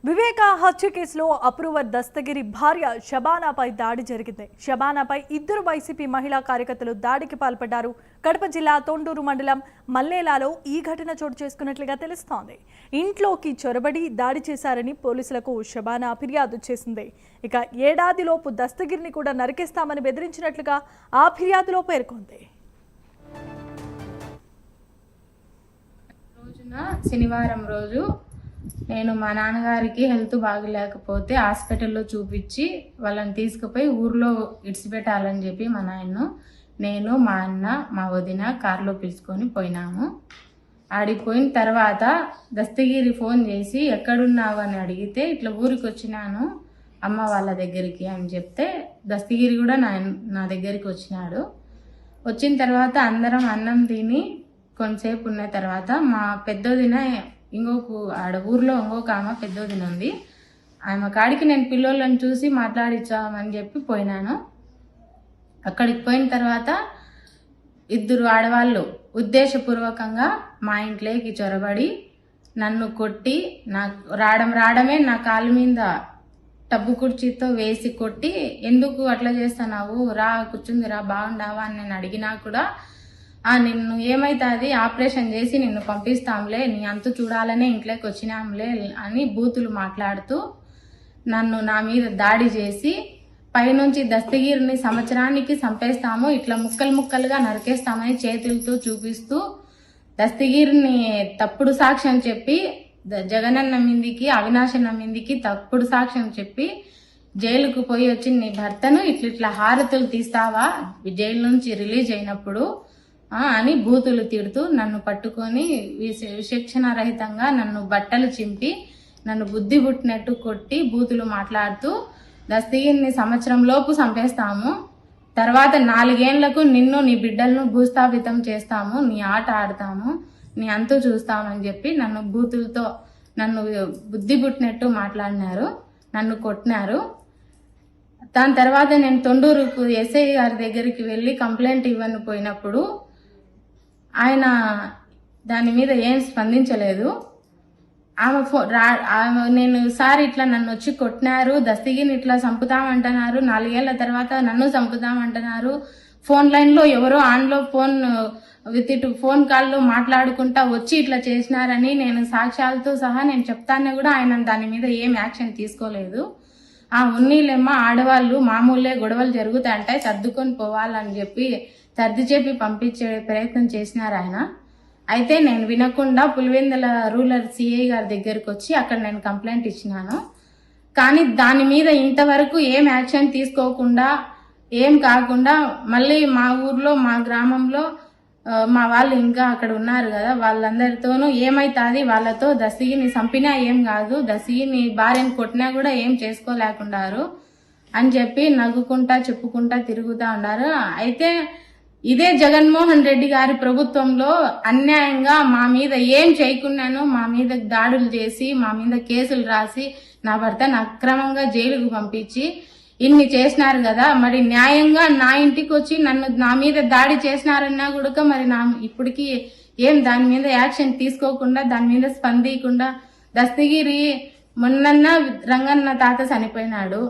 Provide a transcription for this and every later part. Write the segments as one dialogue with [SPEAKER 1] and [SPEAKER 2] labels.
[SPEAKER 1] వివేక హత్య కేసులో అప్రూవర్ దస్తగిరి భార్య షబానాపై దాడి జరిగింది. షబానాపై ఇద్దరు వైసీపీ మహిళా కార్యకర్తలు దాడికి పాల్పడ్డారు. కడప జిల్లా తొండూరు మండలం మల్లేలాలో ఈ ఘటన చోటు చేసుకున్నట్లుగా తెలుస్తోంది. ఇంట్లోకి చొరబడి దాడి చేశారని పోలీసులకు షబానా ఫిర్యాదు చేసింది. ఇక ఏడాదిలోపు దస్తగిరిని కూడా నరికేస్తామని బెదిరించినట్లుగా ఆ ఫిర్యాదులో పేర్కొంది.
[SPEAKER 2] శనివారం రోజు నేను మా నాన్నగారికి హెల్త్ బాగలేకపోతే హాస్పిటల్లో చూపించి వాళ్ళని తీసుకుపోయి ఊర్లో ఇడిచిపెట్టాలని చెప్పి మా నాయన్ను నేను మా అన్న మా వదిన కారులో పిలుచుకొని పోయినాము. ఆడిపోయిన తర్వాత దస్తగిరి ఫోన్ చేసి ఎక్కడున్నావు అని అడిగితే ఇట్లా ఊరికి వచ్చినాను అమ్మ వాళ్ళ దగ్గరికి అని చెప్తే దస్తగిరి కూడా నా దగ్గరికి వచ్చినాడు. వచ్చిన తర్వాత అందరం అన్నం తిని కొంతసేపు ఉన్న తర్వాత మా పెద్దోదిన ఆడ ఊర్లో ఇంకొక ఆమె పెద్దోదిన ఉంది, ఆమె కాడికి నేను పిల్లోళ్ళని చూసి మాట్లాడించామని చెప్పి పోయినాను. అక్కడికి పోయిన తర్వాత ఇద్దరు ఆడవాళ్ళు ఉద్దేశపూర్వకంగా మా ఇంట్లోకి చొరబడి నన్ను కొట్టి రావడమే నా కాళ్ళ మీద టబ్బు కుర్చీతో వేసి కొట్టి, ఎందుకు అట్లా చేస్తున్నావు, రా కూర్చుంది రా బాగుండావా అని నేను అడిగినా కూడా నిన్ను ఏమైతుంది, ఆపరేషన్ చేసి నిన్ను పంపిస్తాంలే, నీ అంతు చూడాలనే ఇంట్లోకి వచ్చినాంలే అని బూతులు మాట్లాడుతూ నా మీద దాడి చేసి పైనుంచి దస్తగిరిని సంవత్సరానికి చంపేస్తాము, ఇట్లా ముక్కలు ముక్కలుగా నరికేస్తామని చేతులతో చూపిస్తూ దస్తగిరిని తప్పుడు సాక్ష్యం చెప్పి జగనన్న మీదికి అవినాశన్న మీదికి తప్పుడు సాక్ష్యం చెప్పి జైలుకు పోయి వచ్చి నీ భర్తను ఇట్లా హారతులు తీస్తావా జైలు నుంచి రిలీజ్ అయినప్పుడు అని బూతులు తిడుతూ నన్ను పట్టుకొని విచక్షణ రహితంగా నన్ను బట్టలు చింపి నన్ను బుద్ధి పుట్టినట్టు కొట్టి బూతులు మాట్లాడుతూ దస్తగిరిని సంవత్సరం లోపు చంపేస్తాము, తర్వాత 4 ఏళ్లకు నిన్ను నీ బిడ్డలను భూస్థాపితం చేస్తాము, నీ ఆట ఆడతాము, నీ అంతు చూస్తామని చెప్పి నన్ను బూతులతో నన్ను బుద్ధి పుట్టినట్టు మాట్లాడినారు, నన్ను కొట్టినారు. దాని తర్వాత నేను తొండూరుకు ఎస్ఐ గారి దగ్గరికి వెళ్ళి కంప్లైంట్ ఇవ్వను పోయినప్పుడు ఆయన దాని మీద ఏం స్పందించలేదు. నేను సార్ ఇట్లా నన్ను వచ్చి కొట్టినారు, దస్తగిరిని ఇట్లా చంపుతామంటున్నారు, 4 ఏళ్ల తర్వాత నన్ను చంపుతామంటున్నారు, ఫోన్ లైన్లో ఎవరో ఆన్లో ఫోన్ కాల్లో మాట్లాడుకుంటా వచ్చి ఇట్లా చేసినారని నేను సాక్ష్యాలతో సహా నేను చెప్తానే కూడా ఆయన దాని మీద ఏం యాక్షన్ తీసుకోలేదు. ఉన్నీళ్ళేమ్మా ఆడవాళ్ళు మామూలే, గొడవలు జరుగుతాయంటాయి, సర్దుకొని పోవాలని చెప్పి సర్ది చెప్పి పంపించే ప్రయత్నం చేసినారు ఆయన. అయితే నేను వినకుండా పులివెందుల రూరల్ సిఐ గారి దగ్గరికి వచ్చి అక్కడ నేను కంప్లైంట్ ఇచ్చినాను. కానీ దాని మీద ఇంతవరకు ఏం యాక్షన్ తీసుకోకుండా ఏం కాకుండా మళ్ళీ మా ఊర్లో మా గ్రామంలో మా వాళ్ళు ఇంకా అక్కడ ఉన్నారు కదా, వాళ్ళందరితోనూ ఏమైతుంది వాళ్ళతో దస్తగిరిని చంపినా ఏం కాదు, దస్తగిరిని భార్యను కొట్టినా కూడా ఏం చేసుకోలేకున్నారు అని చెప్పి నవ్వుకుంటా చెప్పుకుంటా తిరుగుతూ ఉన్నారు. అయితే ఇదే జగన్మోహన్ రెడ్డి గారి ప్రభుత్వంలో అన్యాయంగా మా మీద ఏం చేయకున్నాను మా మీద దాడులు చేసి మా మీద కేసులు రాసి నా భర్తను అక్రమంగా జైలుకు పంపించి ఇన్ని చేసినారు కదా, మరి న్యాయంగా నా ఇంటికి వచ్చి నా మీద దాడి చేసినారన్నా కూడా మరి ఇప్పటికీ ఏం దాని మీద యాక్షన్ తీసుకోకుండా దాని మీద స్పందించకుండా దస్తగిరి మొన్న రంగన్న తాత చనిపోయినాడు,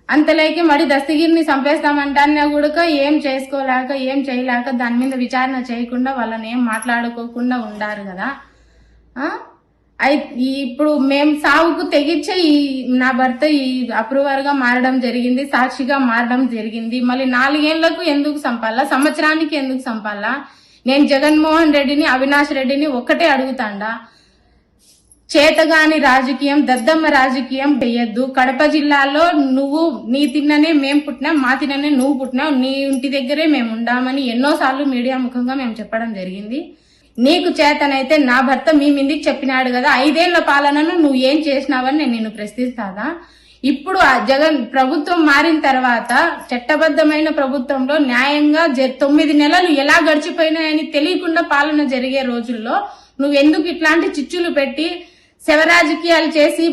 [SPEAKER 2] అంతలోకి మరి దస్తగిరిని చంపేస్తామంటాన్నా కూడా ఏం చేసుకోలేక ఏం చేయలేక దాని మీద విచారణ చేయకుండా వాళ్ళని ఏం మాట్లాడుకోకుండా ఉండారు కదా. ఇప్పుడు మేము సావుకు తెగించే నా భర్త అప్రూవర్ గా మారడం జరిగింది, సాక్షిగా మారడం జరిగింది, మళ్ళీ 4 ఏళ్లకు ఎందుకు చంపాలా, సంవత్సరానికి ఎందుకు చంపాలా? నేను జగన్మోహన్ రెడ్డిని అవినాష్ రెడ్డిని ఒక్కటే అడుగుతాండా, చేతగాని రాజకీయం దద్దమ్మ రాజకీయం చెయ్యొద్దు. కడప జిల్లాలో నువ్వు నీ తిన్ననే మేము పుట్టినాం, మా తిన్ననే నువ్వు పుట్టినావు, నీ ఇంటి దగ్గరే మేము ఉండామని ఎన్నోసార్లు మీడియా ముఖంగా మేము చెప్పడం జరిగింది. నీకు చేతనైతే నా భర్త మీ మీదికి చెప్పినాడు కదా, 5 ఏళ్ల పాలనను నువ్వు ఏం చేసినావని నేను నిన్ను ప్రశ్నిస్తాదా? ఇప్పుడు జగన్ ప్రభుత్వం మారిన తర్వాత చట్టబద్ధమైన ప్రభుత్వంలో న్యాయంగా 9 నెలలు ఎలా గడిచిపోయినాయని తెలియకుండా పాలన జరిగే రోజుల్లో నువ్వెందుకు ఇట్లాంటి చిచ్చులు పెట్టి శవరాజకీయాలు చేసి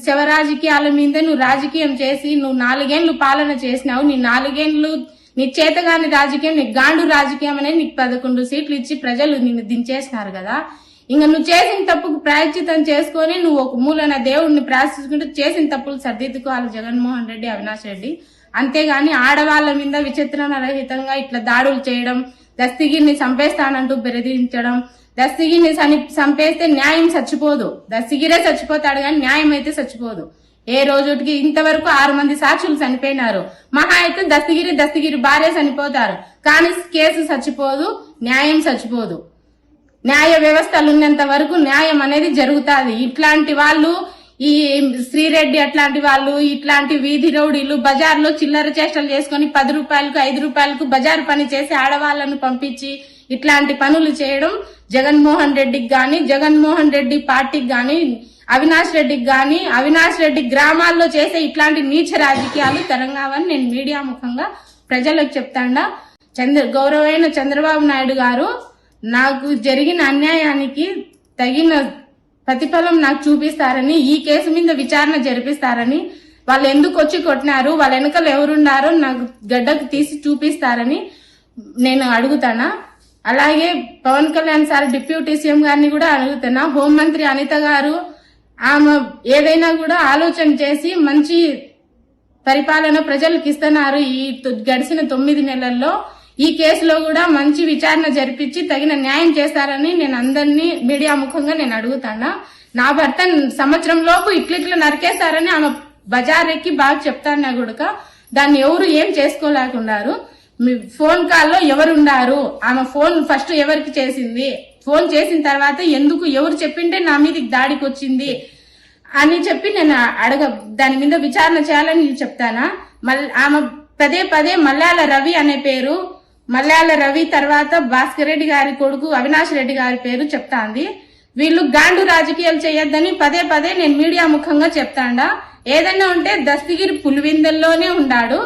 [SPEAKER 2] శవరాజకీయాల మీద నువ్వు రాజకీయం చేసి నువ్వు 4 ఏళ్లు పాలన చేసినావు. నీ 4 ఏళ్లు నీ చేతగాని రాజకీయం, నీ గాండు రాజకీయం అనేది నీకు 11 సీట్లు ఇచ్చి ప్రజలు నిన్ను దించేసినారు కదా. ఇంకా నువ్వు చేసిన తప్పుకు ప్రాయశ్చితం చేసుకొని నువ్వు ఒక మూలన దేవుడిని ప్రార్థించుకుంటూ చేసిన తప్పులు సర్దిద్దుకోవాలి జగన్మోహన్ రెడ్డి, అవినాష్ రెడ్డి. అంతేగాని ఆడవాళ్ళ మీద విచిత్రణ రహితంగా ఇట్లా దాడులు చేయడం, దస్తగిరిని చంపేస్తానంటూ బెదిరించడం, దస్తగిరిని చంపేస్తే న్యాయం చచ్చిపోదు, దస్తగిరే చచ్చిపోతాడు కానీ న్యాయం అయితే చచ్చిపోదు. ఏ రోజుకి ఇంతవరకు 6 మంది సాక్షులు చనిపోయినారు. మహా అయితే దస్తగిరి భార్య చనిపోతారు కానీ కేసు చచ్చిపోదు, న్యాయం చచ్చిపోదు. న్యాయ వ్యవస్థలు ఉన్నంత వరకు న్యాయం అనేది జరుగుతుంది. ఇట్లాంటి వాళ్ళు, ఈ శ్రీరెడ్డి అట్లాంటి వాళ్ళు, ఇట్లాంటి వీధి రౌడీలు బజార్లో చిల్లర చేష్టలు చేసుకుని 10 రూపాయలకు 5 రూపాయలకు బజారు పని చేసి ఆడవాళ్లను పంపించి ఇట్లాంటి పనులు చేయడం జగన్మోహన్ రెడ్డికి గాని, జగన్మోహన్ రెడ్డి పార్టీకి గాని, అవినాష్ రెడ్డికి గాని, అవినాష్ రెడ్డి గ్రామాల్లో చేసే ఇట్లాంటి నీచ రాజకీయాలు తెలంగాణని నేను మీడియా ముఖంగా ప్రజలకు చెప్తాండా. గౌరవైన చంద్రబాబు నాయుడు గారు నాకు జరిగిన అన్యాయానికి తగిన ప్రతిఫలం నాకు చూపిస్తారని, ఈ కేసు మీద విచారణ జరిపిస్తారని, వాళ్ళు ఎందుకు వచ్చి కొట్టినారు, వాళ్ళ వెనకలు ఎవరున్నారో నాకు గడ్డకు తీసి చూపిస్తారని నేను అడుగుతానా. అలాగే Pawan Kalyan sir deputy CM గారిని కూడా అడుగుతున్నా. హోంమంత్రి అనిత గారు ఆమె ఏదైనా కూడా ఆలోచన చేసి మంచి పరిపాలన ప్రజలకు ఇస్తున్నారు. ఈ గడిచిన 9 నెలల్లో ఈ కేసులో కూడా మంచి విచారణ జరిపించి తగిన న్యాయం చేస్తారని నేను అందరినీ మీడియా ముఖంగా నేను అడుగుతానా. నా భర్త సంవత్సరం లోపు ఇట్లిట్లా నరికేస్తారని ఆమె బజార్ ఎక్కి బాగా చెప్తానా కూడా దాన్ని ఎవరు ఏం చేసుకోలేకున్నారు. మీ ఫోన్ కాల్లో ఎవరున్నారు, ఆమె ఫోన్ ఫస్ట్ ఎవరికి చేసింది, ఫోన్ చేసిన తర్వాత ఎందుకు ఎవరు చెప్పింటే నా మీద దాడికి వచ్చింది అని చెప్పి నేను దాని మీద విచారణ చేయాలని నేను చెప్తానా. ఆమె పదే మల్లాల రవి అనే పేరు, మల్లాల రవి తర్వాత భాస్కర్ రెడ్డి గారి కొడుకు అవినాష్ రెడ్డి గారి పేరు చెప్తాంది. వీళ్ళు గాండు రాజకీయాలు చేయొద్దని పదే నేను మీడియా ముఖంగా చెప్తాండా. ఏదైనా ఉంటే దస్తగిరి పులివిందల్లోనే ఉండాడు.